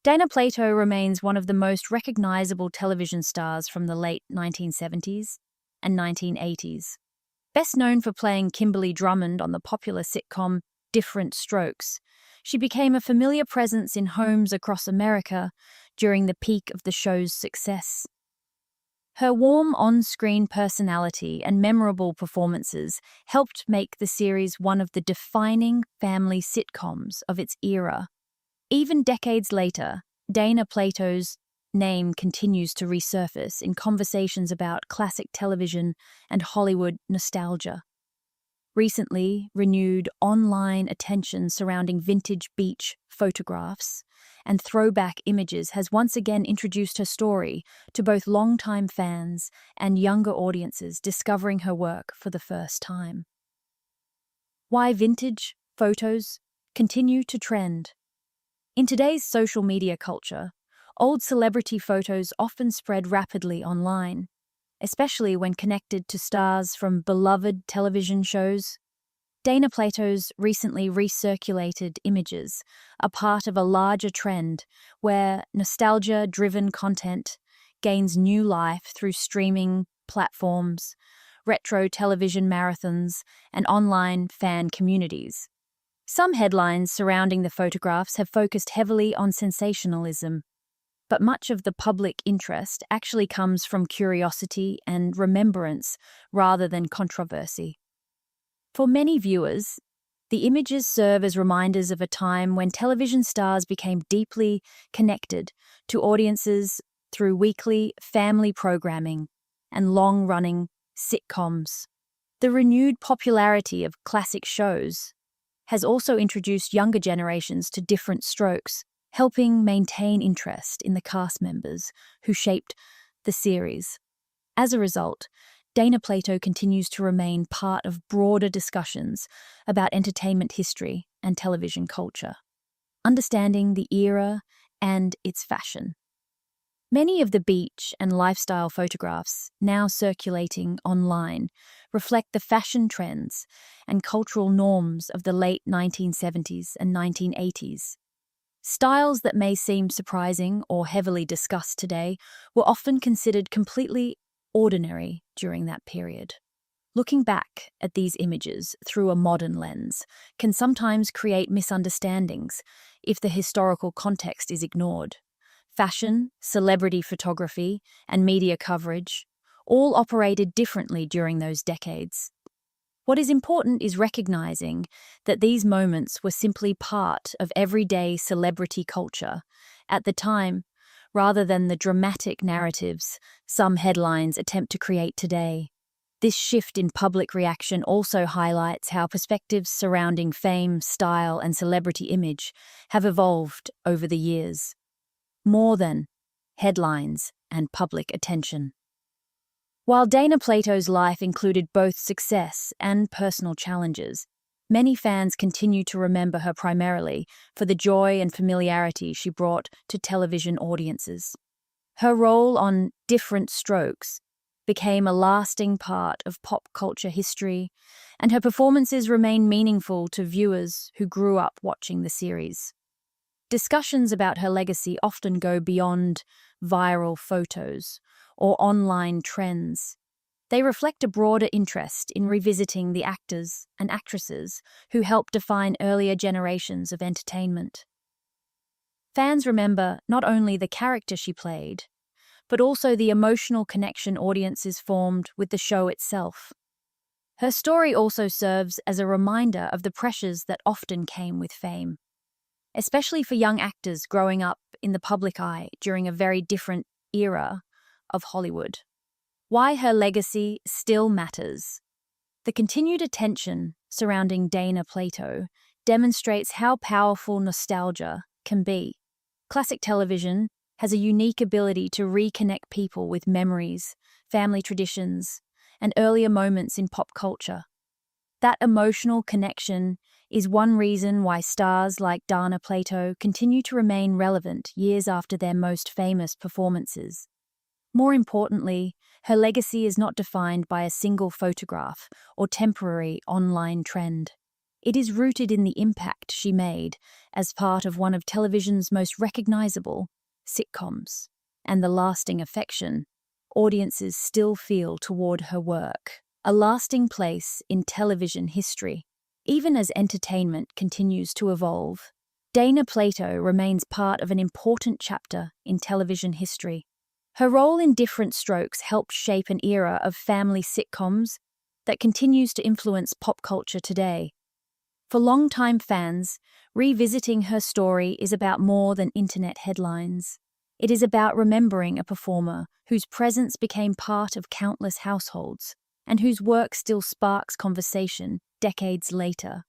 Dana Plato remains one of the most recognizable television stars from the late 1970s and 1980s. Best known for playing Kimberly Drummond on the popular sitcom Diff'rent Strokes, she became a familiar presence in homes across America during the peak of the show's success. Her warm on-screen personality and memorable performances helped make the series one of the defining family sitcoms of its era. Even decades later, Dana Plato's name continues to resurface in conversations about classic television and Hollywood nostalgia. Recently, renewed online attention surrounding vintage beach photographs and throwback images has once again introduced her story to both longtime fans and younger audiences discovering her work for the first time. Why vintage photos continue to trend. In today's social media culture, old celebrity photos often spread rapidly online, especially when connected to stars from beloved television shows. Dana Plato's recently recirculated images are part of a larger trend where nostalgia-driven content gains new life through streaming platforms, retro television marathons, and online fan communities. Some headlines surrounding the photographs have focused heavily on sensationalism, but much of the public interest actually comes from curiosity and remembrance rather than controversy. For many viewers, the images serve as reminders of a time when television stars became deeply connected to audiences through weekly family programming and long-running sitcoms. The renewed popularity of classic shows has also introduced younger generations to Diff'rent Strokes, helping maintain interest in the cast members who shaped the series. As a result, Dana Plato continues to remain part of broader discussions about entertainment history and television culture, understanding the era and its fashion. Many of the beach and lifestyle photographs now circulating online reflect the fashion trends and cultural norms of the late 1970s and 1980s. Styles that may seem surprising or heavily discussed today were often considered completely ordinary during that period. Looking back at these images through a modern lens can sometimes create misunderstandings if the historical context is ignored. Fashion, celebrity photography, and media coverage all operated differently during those decades. What is important is recognizing that these moments were simply part of everyday celebrity culture at the time, rather than the dramatic narratives some headlines attempt to create today. This shift in public reaction also highlights how perspectives surrounding fame, style, and celebrity image have evolved over the years. More than headlines and public attention. While Dana Plato's life included both success and personal challenges, many fans continue to remember her primarily for the joy and familiarity she brought to television audiences. Her role on Diff'rent Strokes became a lasting part of pop culture history, and her performances remain meaningful to viewers who grew up watching the series. Discussions about her legacy often go beyond viral photos or online trends. They reflect a broader interest in revisiting the actors and actresses who helped define earlier generations of entertainment. Fans remember not only the character she played, but also the emotional connection audiences formed with the show itself. Her story also serves as a reminder of the pressures that often came with fame, especially for young actors growing up in the public eye during a very different era of Hollywood. Why her legacy still matters. The continued attention surrounding Dana Plato demonstrates how powerful nostalgia can be. Classic television has a unique ability to reconnect people with memories, family traditions, and earlier moments in pop culture. That emotional connection is one reason why stars like Dana Plato continue to remain relevant years after their most famous performances. More importantly, her legacy is not defined by a single photograph or temporary online trend. It is rooted in the impact she made as part of one of television's most recognizable sitcoms, and the lasting affection audiences still feel toward her work. A lasting place in television history. Even as entertainment continues to evolve, Dana Plato remains part of an important chapter in television history. Her role in Diff'rent Strokes helped shape an era of family sitcoms that continues to influence pop culture today. For longtime fans, revisiting her story is about more than internet headlines. It is about remembering a performer whose presence became part of countless households and whose work still sparks conversation decades later.